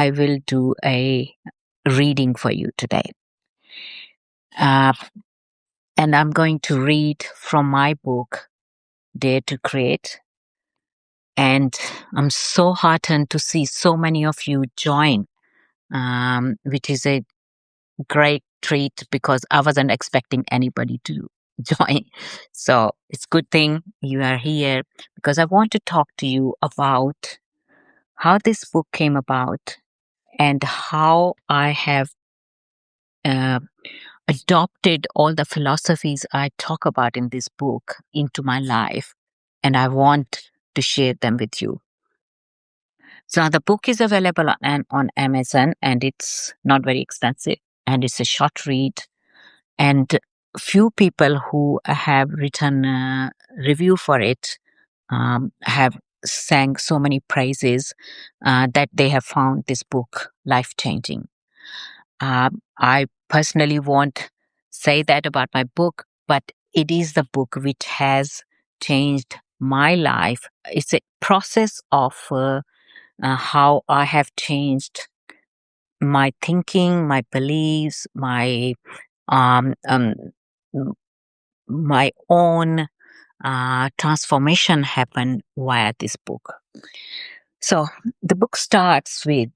I will do a reading for you today. Uh, and I'm going to read from my book, Dare to Create. And I'm so heartened to see so many of you join, which is a great treat because I wasn't expecting anybody to join. So it's a good thing you are here because I want to talk to you about how this book came about and how I have uh, adopted all the philosophies I talk about in this book into my life. And I want to share them with you. So the book is available on Amazon and it's not very expensive and it's a short read. And few people who have written a review for it have sang so many praises that they have found this book life-changing. I personally won't say that about my book, but it is the book which has changed my life. It's a process of how I have changed my thinking, my beliefs, um, um, m- my own transformation happened via this book. So the book starts with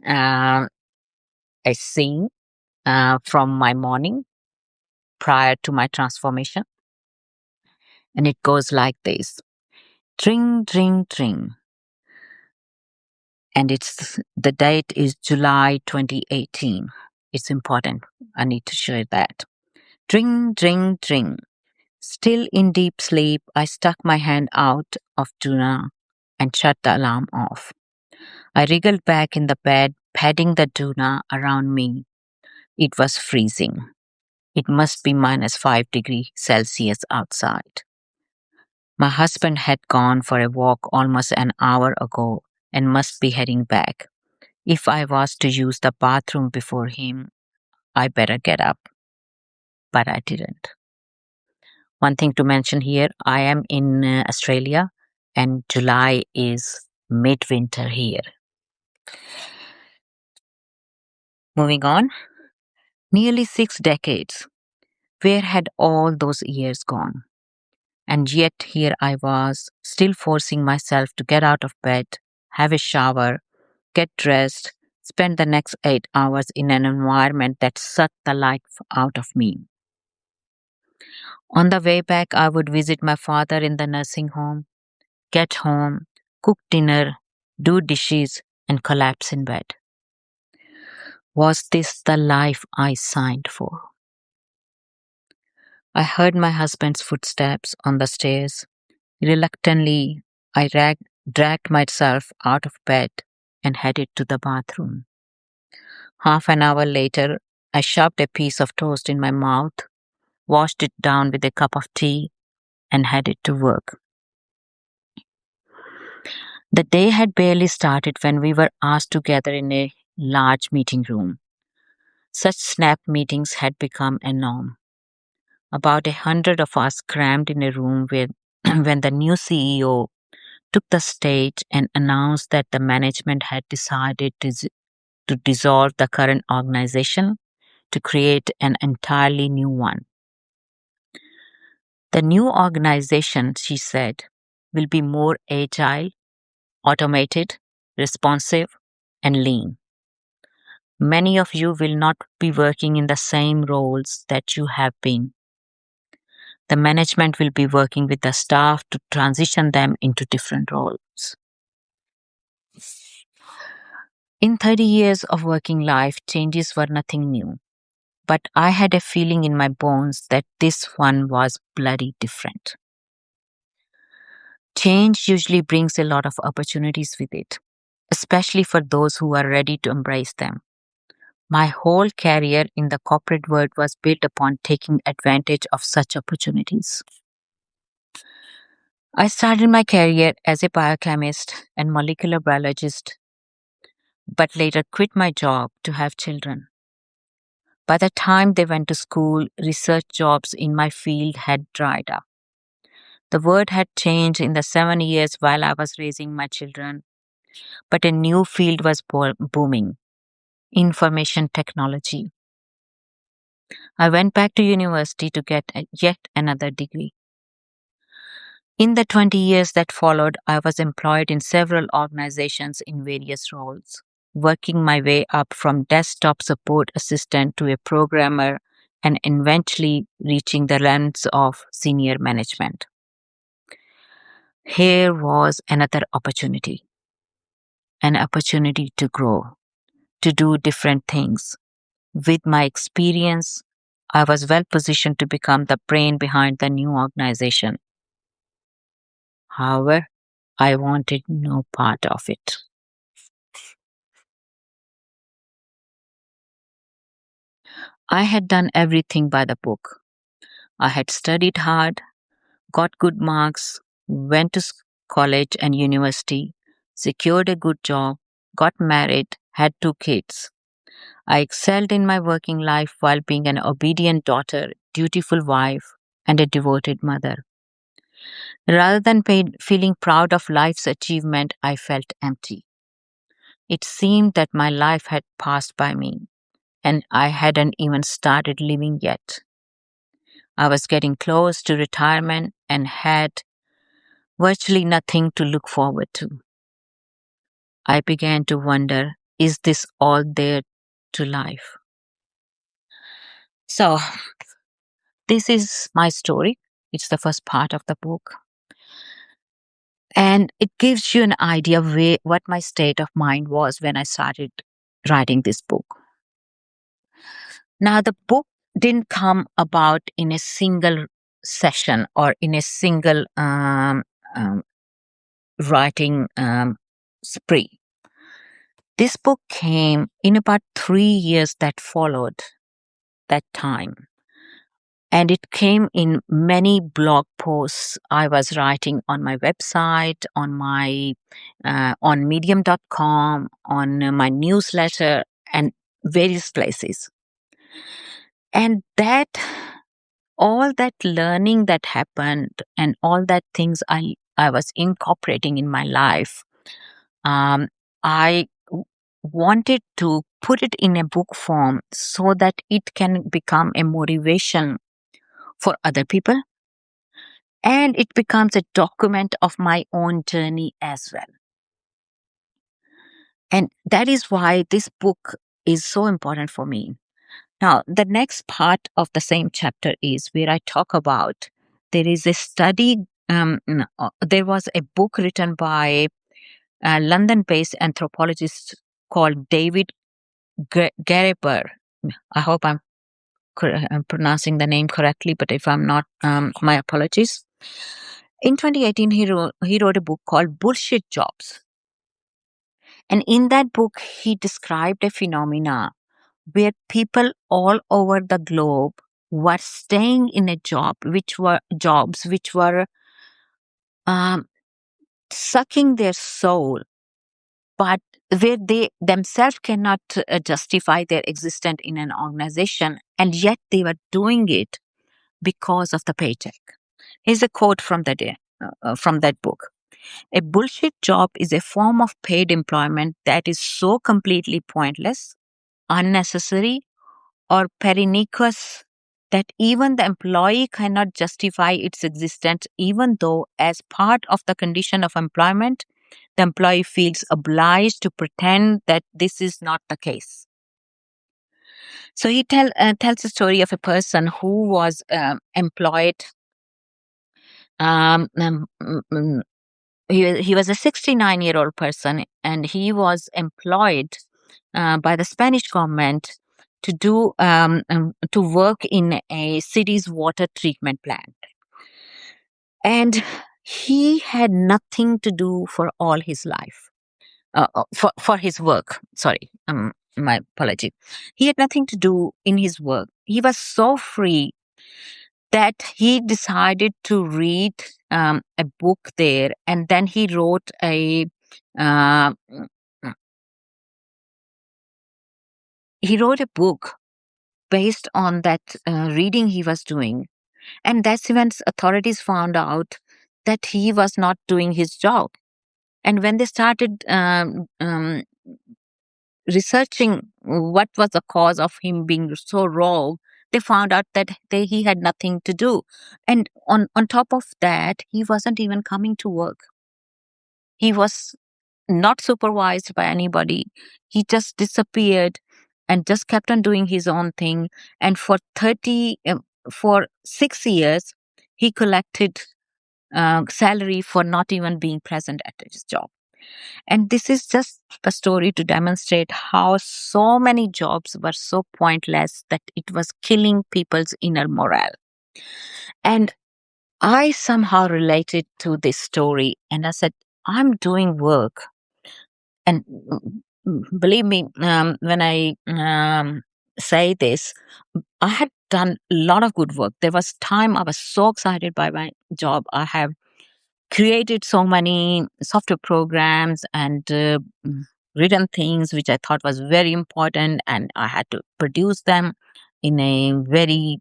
uh, a scene from my morning prior to my transformation. And it goes like this: Dring, dring, dring. And the date is July 2018. It's important. I need to share that. Dring, dring, dring. Still in deep sleep, I stuck my hand out of Duna and shut the alarm off. I wriggled back in the bed, patting the Duna around me. It was freezing. It must be -5 degrees Celsius outside. My husband had gone for a walk almost an hour ago and must be heading back. If I was to use the bathroom before him, I better get up. But I didn't. One thing to mention here, I am in Australia and July is midwinter here. Moving on, nearly 6 decades. Where had all those years gone? And yet here I was, still forcing myself to get out of bed, have a shower, get dressed, spend the next 8 hours in an environment that sucked the life out of me. On the way back, I would visit my father in the nursing home, get home, cook dinner, do dishes, and collapse in bed. Was this the life I signed for? I heard my husband's footsteps on the stairs. Reluctantly, I dragged myself out of bed and headed to the bathroom. Half an hour later, I shoved a piece of toast in my mouth, washed it down with a cup of tea, and headed to work. The day had barely started when we were asked to gather in a large meeting room. Such snap meetings had become a norm. About 100 of us crammed in a room when the new CEO took the stage and announced that the management had decided to dissolve the current organization to create an entirely new one. The new organization, she said, will be more agile, automated, responsive, and lean. Many of you will not be working in the same roles that you have been. The management will be working with the staff to transition them into different roles. In 30 years of working life, changes were nothing new. But I had a feeling in my bones that this one was bloody different. Change usually brings a lot of opportunities with it, especially for those who are ready to embrace them. My whole career in the corporate world was built upon taking advantage of such opportunities. I started my career as a biochemist and molecular biologist, but later quit my job to have children. By the time they went to school, research jobs in my field had dried up. The world had changed in the 7 years while I was raising my children. but a new field was booming: information technology. I went back to university to get yet another degree. In the 20 years that followed, I was employed in several organizations in various roles, working my way up from desktop support assistant to a programmer and eventually reaching the ranks of senior management. Here was another opportunity, an opportunity to grow, to do different things. With my experience, I was well positioned to become the brain behind the new organization. However, I wanted no part of it. I had done everything by the book. I had studied hard, got good marks, went to college and university, secured a good job, got married, had 2 kids. I excelled in my working life while being an obedient daughter, dutiful wife, and a devoted mother. Rather than feeling proud of life's achievement, I felt empty. It seemed that my life had passed by me, and I hadn't even started living yet. I was getting close to retirement and had virtually nothing to look forward to. I began to wonder, is this all there to life? So, this is my story. It's the first part of the book. And it gives you an idea of what my state of mind was when I started writing this book. Now, the book didn't come about in a single session or in a single um, writing spree. This book came in about 3 years that followed that time. And it came in many blog posts I was writing on my website, on medium.com, on my newsletter, and various places. And that all that learning that happened and all that things I was incorporating in my life, um, I wanted to put it in a book form so that it can become a motivation for other people, and it becomes a document of my own journey as well. And that is why this book is so important for me. Now, the next part of the same chapter is where I talk about there is a study, there was a book written by a London based anthropologist called David Gareper. I hope I'm pronouncing the name correctly, but if I'm not, my apologies. In 2018, he wrote a book called Bullshit Jobs. And in that book, he described a phenomena where people all over the globe were staying in a job, which were jobs which were um, sucking their soul, but where they themselves cannot justify their existence in an organization, and yet they were doing it because of the paycheck. Here's a quote from that book. A bullshit job is a form of paid employment that is so completely pointless, unnecessary, or pernicious that even the employee cannot justify its existence, even though, as part of the condition of employment, the employee feels obliged to pretend that this is not the case. So he tells a story of a person who was employed. Um, um, mm, mm, he was a 69-year-old person, and he was employed by the Spanish government to work in a city's water treatment plant. And he had nothing to do for all his life, for his work. Sorry, my apology. He had nothing to do in his work. He was so free that he decided to read a book there, and then uh, he wrote a book based on that reading he was doing. And that's when authorities found out that he was not doing his job. And when they started researching what was the cause of him being so raw, they found out that he had nothing to do. And on top of that, he wasn't even coming to work. He was not supervised by anybody. He just disappeared and just kept on doing his own thing. And for 6 years, he collected salary for not even being present at his job. And this is just a story to demonstrate how so many jobs were so pointless that it was killing people's inner morale. And I somehow related to this story and I said, I'm doing work. And believe me, when I say this, I had done a lot of good work. There was time I was so excited by my job. I have created so many software programs and written things which I thought was very important, and I had to produce them in a very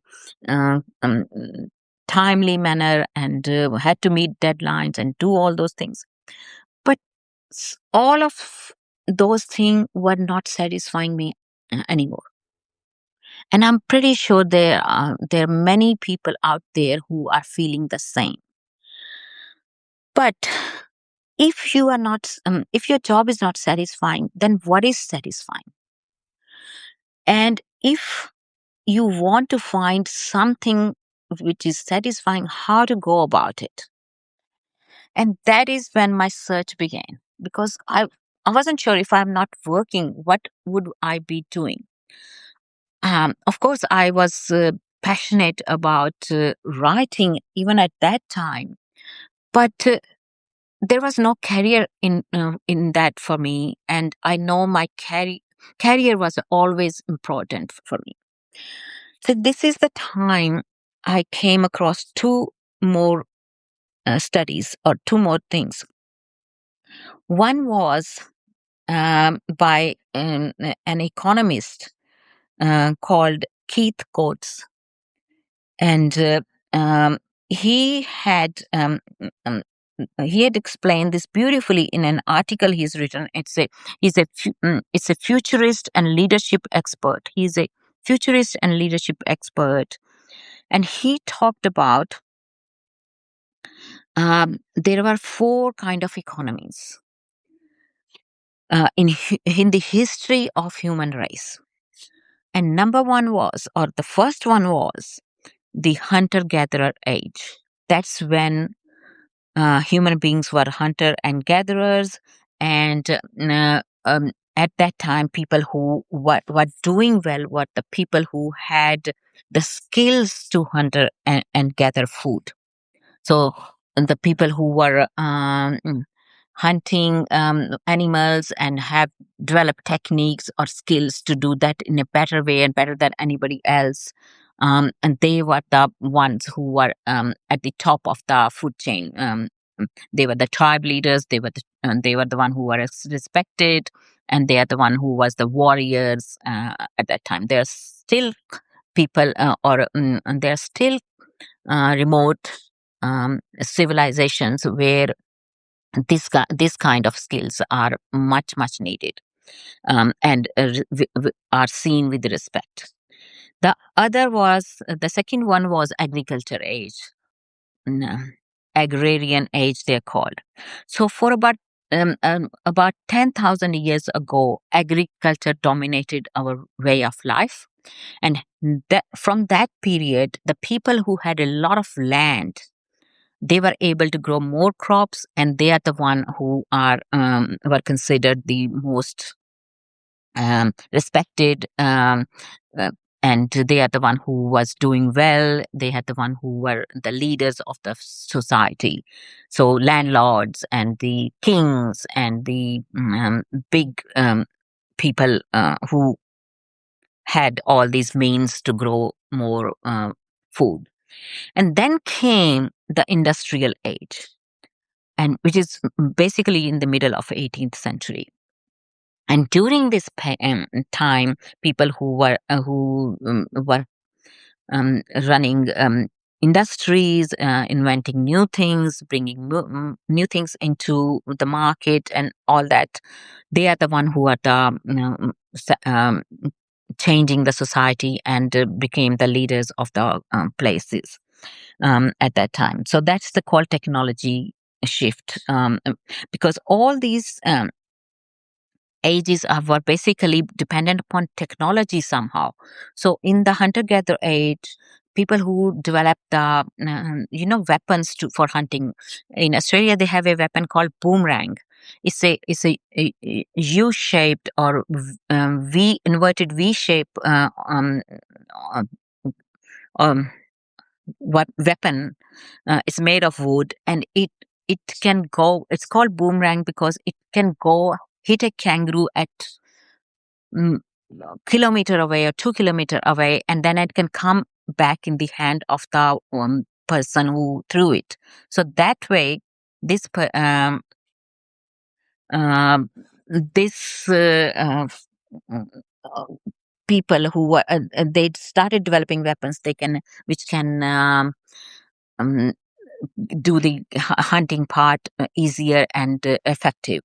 uh, um, timely manner and had to meet deadlines and do all those things. But all of those things were not satisfying me anymore. And I'm pretty sure there are many people out there who are feeling the same. But if you are not if your job is not satisfying, then what is satisfying? And if you want to find something which is satisfying, how to go about it? And that is when my search began, because I wasn't sure, if I'm not working, what would I be doing? Of course, I was passionate about writing even at that time, but there was no career in that for me, and I know my career was always important for me. So this is the time I came across two more studies, or two more things. One was by an economist called Keith Coates, and um, he had um, um, he had explained this beautifully in an article he's written. It's a futurist and leadership expert. He's a futurist and leadership expert, and he talked about there were four kind of economies in the history of human race. And number one was, or the first one was, the hunter gatherer age. That's when human beings were hunter and gatherers, and at that time, people who were doing well were the people who had the skills to hunt and gather food. So the people who were hunting animals and have developed techniques or skills to do that in a better way and better than anybody else. And they were the ones who were at the top of the food chain. They were the tribe leaders. They were the one who were respected, and they are the one who was the warriors at that time. There are still people, and there are still remote civilizations where this kind of skills are much needed, and are seen with respect. The second one was agriculture age, no, agrarian age they're called. So for about 10,000 years ago, agriculture dominated our way of life, and from that period, the people who had a lot of land, they were able to grow more crops, and they are the one who are were considered the most respected, uh, and they are the one who was doing well. They had the one who were the leaders of the society. So landlords and the kings and the big people who had all these means to grow more food. And then came the industrial age, and which is basically in the middle of 18th century. And during this time, people who were running industries, inventing new things, bringing new things into the market, and all that. They are the one who are the changing the society and became the leaders of the places at that time. So that's the called technology shift, because all these ages were basically dependent upon technology somehow. So in the hunter-gatherer age, people who developed the weapons for hunting. In Australia, they have a weapon called boomerang. It's a U-shaped or V inverted V shape uh, um, weapon. It's made of wood, and it can go. It's called boomerang because it can go hit a kangaroo at mm, kilometer away or 2 kilometer away, and then it can come back in the hand of the person who threw it. So that way, this um, this mm, uh, people who were they started developing weapons they can which can um, do the hunting part easier and effective.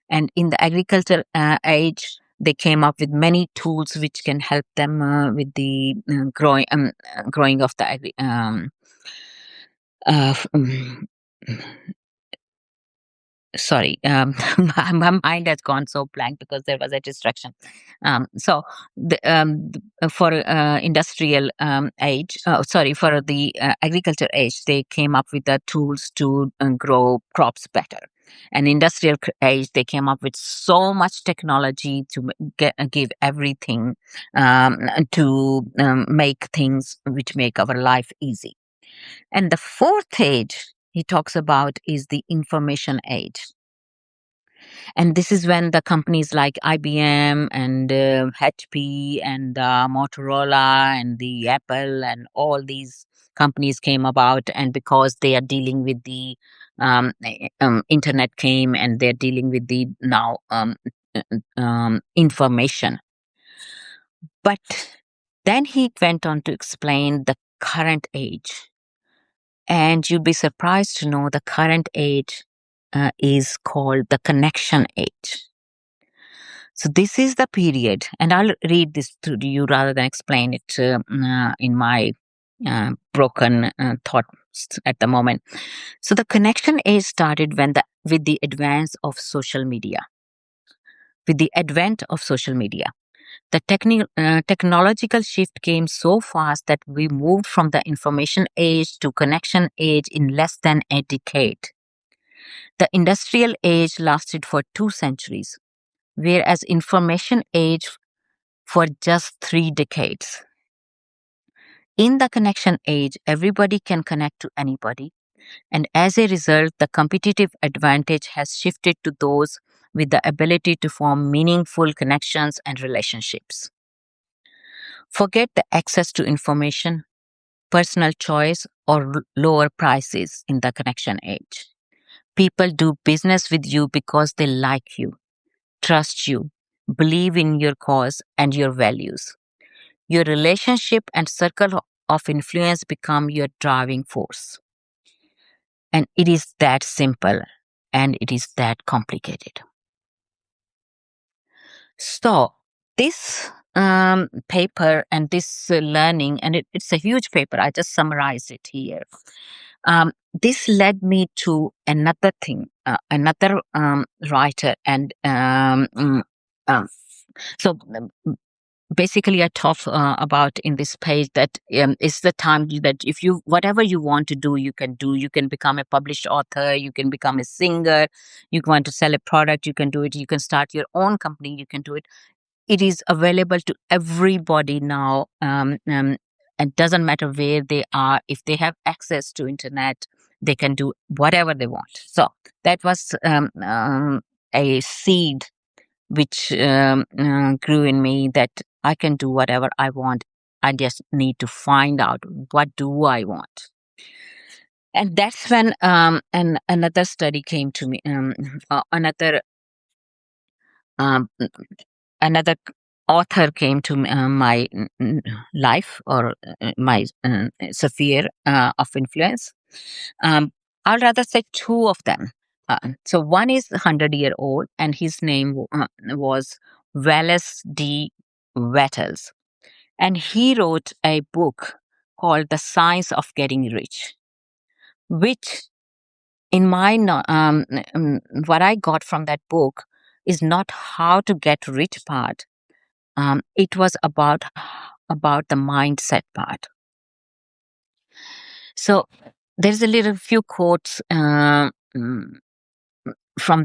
And in the agriculture age, they came up with many tools which can help them with the growing of the uh, um, sorry, my mind has gone so blank because there was a distraction. For industrial age, sorry, for the agriculture age, they came up with the tools to grow crops better. And industrial age, they came up with so much technology to give everything, to make things which make our life easy. And the fourth age he talks about is the information age. And this is when the companies like IBM and HP and Motorola and the Apple and all these companies came about. And because they are dealing with the internet came and they're dealing with the now information. But then he went on to explain the current age. And you'd be surprised to know the current age is called the connection age. So this is the period, and I'll read this to you rather than explain it in my broken thoughts at the moment. So the connection age started with the advance of social media. With the advent of social media, the technological shift came so fast that we moved from the information age to connection age in less than a decade. The industrial age lasted for 2 centuries, whereas information age for just 3 decades. In the connection age, everybody can connect to anybody, and as a result, the competitive advantage has shifted to those with the ability to form meaningful connections and relationships. Forget the access to information, personal choice, or lower prices in the connection age. People do business with you because they like you, trust you, believe in your cause and your values. Your relationship and circle of influence become your driving force. And it is that simple and it is that complicated. So, this paper and this learning, and it's a huge paper, I just summarized it here. This led me to another thing, another writer, and um, so basically I talk about in this page that it's the time that if you whatever you want to do you can do. You can become a published author, you can become a singer, you want to sell a product, you can do it, you can start your own company, you can do it. It is available to everybody now. It doesn't matter where they are. If they have access to internet, they can do whatever they want. So that was a seed which grew in me that I can do whatever I want. I just need to find out what do I want. And that's when another study came to me, um, another author came to my life, or my sphere of influence. Um, I'll rather say two of them. So one is 100-year-old, and his name was Wallace D. Wattles, and he wrote a book called The Science of Getting Rich, which in my what I got from that book is not how to get rich part. It was about the mindset part. So there's a little few quotes from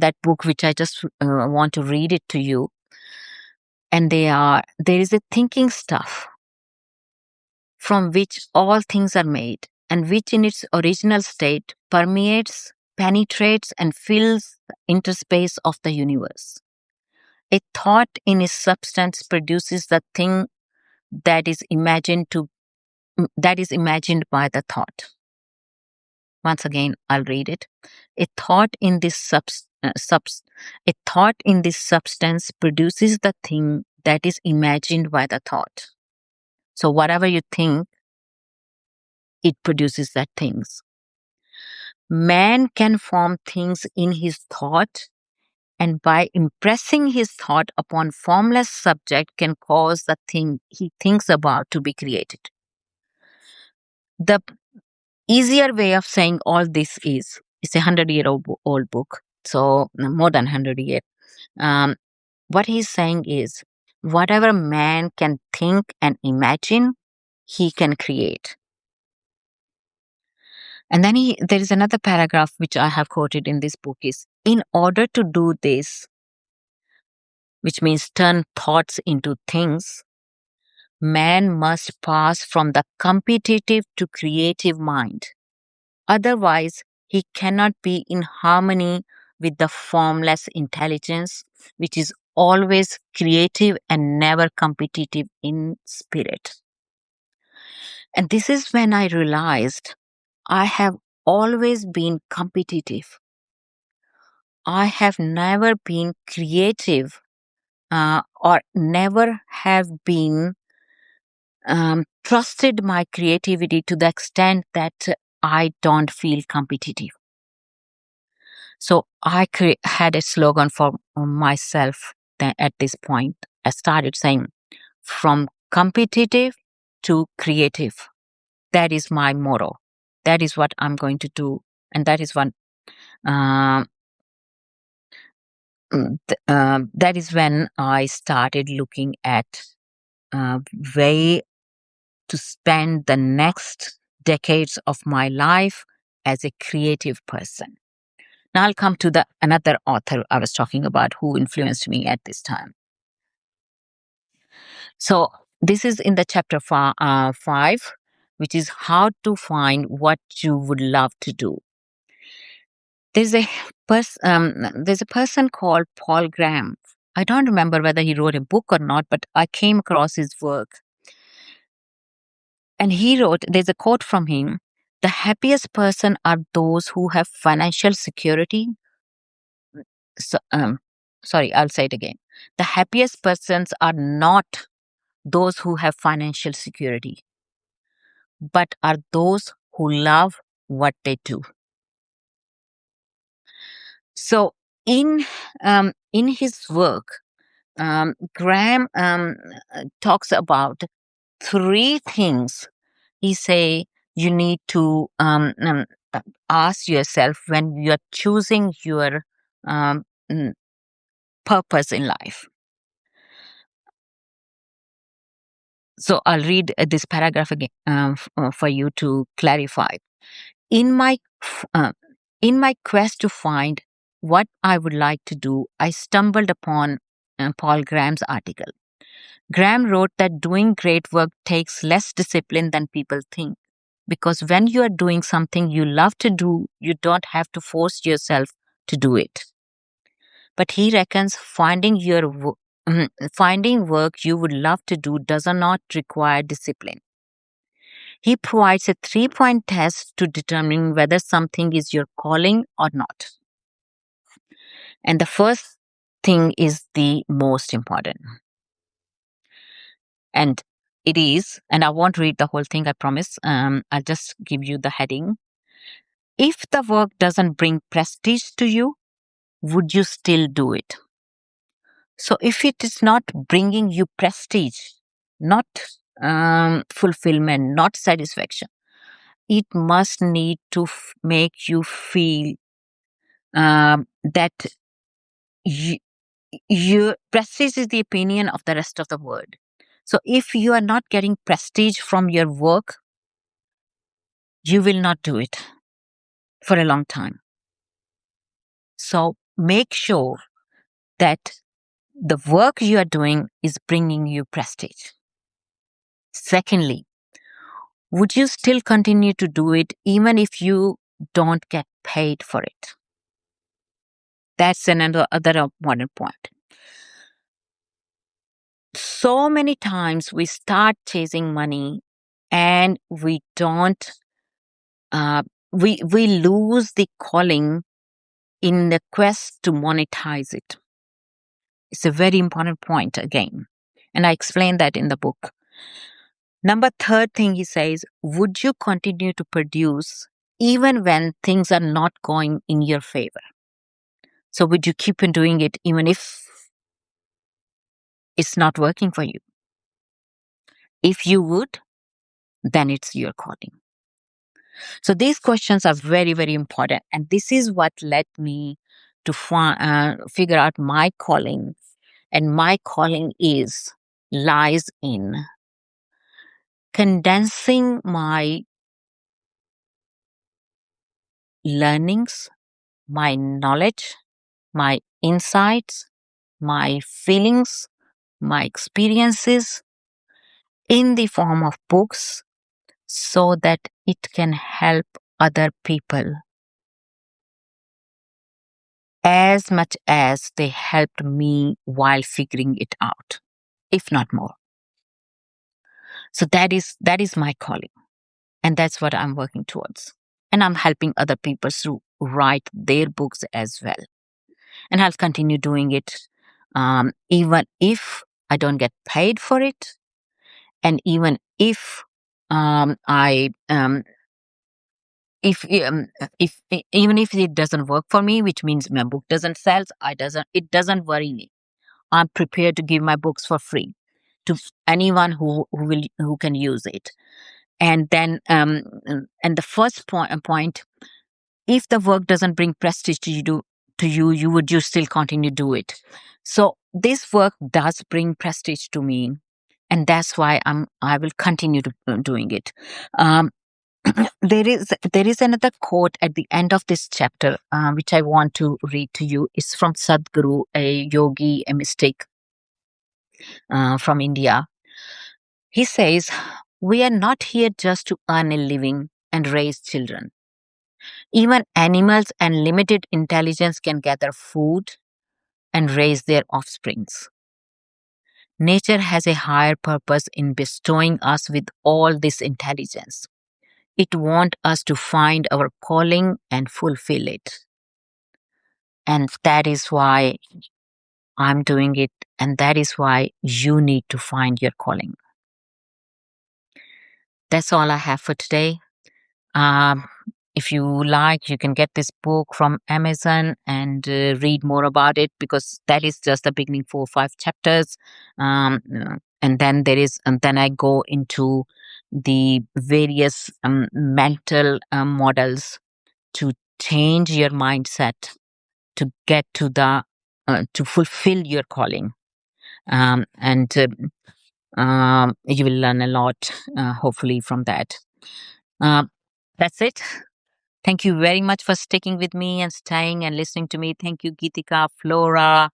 that book which I just want to read it to you, and they are: there is a thinking stuff from which all things are made, and which in its original state permeates, penetrates, and fills the interspace of the universe. A thought in its substance produces the thing that is imagined by the thought. Once again, I'll read it. A thought in this a thought in this substance produces the thing that is imagined by the thought. So whatever you think, it produces that things. Man can form things in his thought, and by impressing his thought upon formless subject can cause the thing he thinks about to be created. The easier way of saying all this is, it's a 100-year-old book, so more than 100 years. Um, what he's saying is, whatever man can think and imagine, he can create. And then there is another paragraph which I have quoted in this book is, in order to do this, which means turn thoughts into things, man must pass from the competitive to creative mind. Otherwise, he cannot be in harmony with the formless intelligence, which is always creative and never competitive in spirit. And this is when I realized I have always been competitive. I have never been creative, or never have been trusted my creativity to the extent that I don't feel competitive. So I had a slogan for myself at this point. I started saying, from competitive to creative. That is my motto. That is what I'm going to do. And that is what, uh, that is when I started looking at way to spend the next decades of my life as a creative person. Now I'll come to the another author I was talking about who influenced me at this time. So this is in the chapter 5, which is how to find what you would love to do. There's a there's a person called Paul Graham. I don't remember whether he wrote a book or not, but I came across his work. And he wrote, there's a quote from him: the happiest person are those who have financial security. So, sorry, I'll say it again. The happiest persons are not those who have financial security, but are those who love what they do. So, in his work, Graham talks about three things. He say you need to ask yourself when you are choosing your um, mm, purpose in life. So I'll read this paragraph again for you to clarify. In my uh, in my quest to find what I would like to do, I stumbled upon Paul Graham's article. Graham wrote that doing great work takes less discipline than people think. Because when you are doing something you love to do, you don't have to force yourself to do it. But he reckons finding work you would love to do does not require discipline. He provides a 3-point test to determine whether something is your calling or not. And the first thing is the most important. And it is, and I won't read the whole thing, I promise. I'll just give you the heading. If the work doesn't bring prestige to you, would you still do it? So if it is not bringing you prestige, not fulfillment, not satisfaction, it must need to make you feel that you, your prestige is the opinion of the rest of the world. So if you are not getting prestige from your work, you will not do it for a long time. So make sure that the work you are doing is bringing you prestige. Secondly, would you still continue to do it even if you don't get paid for it? That's another other important point. So many times we start chasing money and we don't, we lose the calling in the quest to monetize it. It's a very important point again. And I explain that in the book. Number third thing he says, would you continue to produce even when things are not going in your favor? So would you keep on doing it even if it's not working for you? If you would, then it's your calling. So these questions are very, very important. And this is what led me to figure out my calling. And my calling lies in condensing my learnings, my knowledge, my insights, my feelings, my experiences in the form of books so that it can help other people as much as they helped me while figuring it out, if not more. So that is my calling, and that's what I'm working towards. And I'm helping other people to write their books as well. And I'll continue doing it, even if I don't get paid for it, and even if I if even if it doesn't work for me, which means my book doesn't sell, it doesn't worry me. I'm prepared to give my books for free to anyone who can use it. And then and the first point, if the work doesn't bring prestige to you, would you still continue to do it? So this work does bring prestige to me, and that's why I will continue to doing it. Um, there is another quote at the end of this chapter, which I want to read to you. It's from Sadhguru, a yogi, a mystic from India. He says, "We are not here just to earn a living and raise children. Even animals and limited intelligence can gather food and raise their offsprings. Nature has a higher purpose in bestowing us with all this intelligence. It wants us to find our calling and fulfill it. And that is why I'm doing it. And that is why you need to find your calling." That's all I have for today. Um, if you like, you can get this book from Amazon and read more about it, because that is just the beginning 4 or 5 chapters. And then and then I go into the various mental models to change your mindset to get to to fulfill your calling. And you will learn a lot, hopefully, from that. Uh, that's it. Thank you very much for sticking with me and staying and listening to me. Thank you, Geetika, Flora.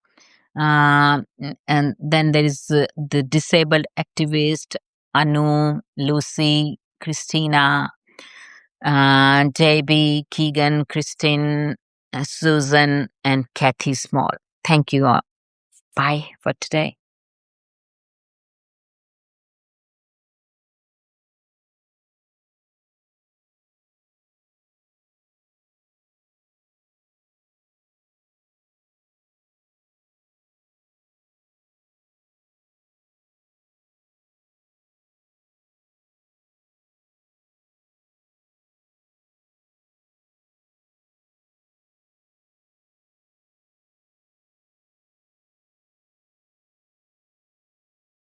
And then there is the disabled activist, Anu, Lucy, Christina, JB, Keegan, Christine, Susan, and Kathy Small. Thank you all. Bye for today.